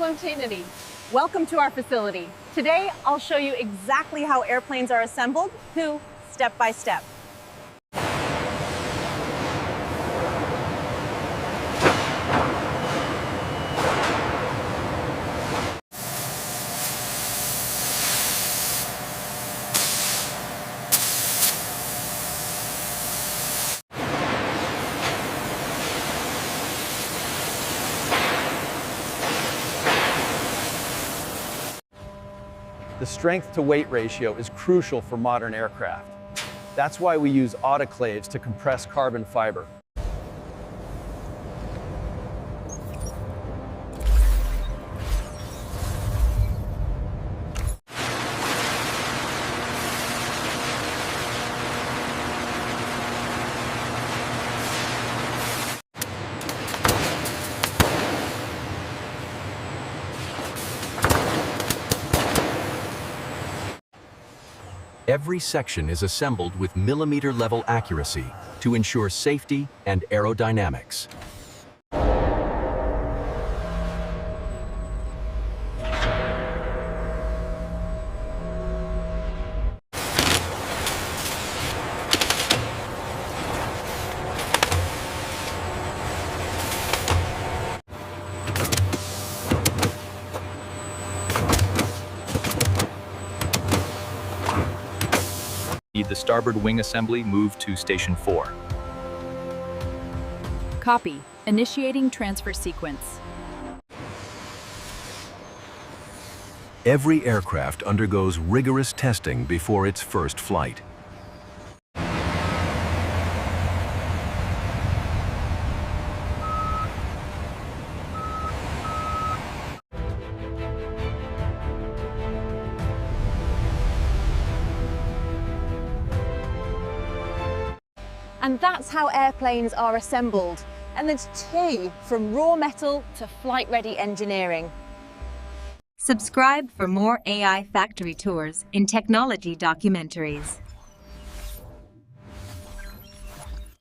spontaneity. Welcome to our facility. Today, I'll show you exactly how airplanes are assembled, step by step. The strength-to-weight ratio is crucial for modern aircraft. That's why we use autoclaves to compress carbon fiber. Every section is assembled with millimeter-level accuracy to ensure safety and aerodynamics. The starboard wing assembly moved to Station 4. Copy. Initiating transfer sequence. Every aircraft undergoes rigorous testing before its first flight. And that's how airplanes are assembled. And there's two, from raw metal to flight-ready engineering. Subscribe for more AI factory tours and technology documentaries.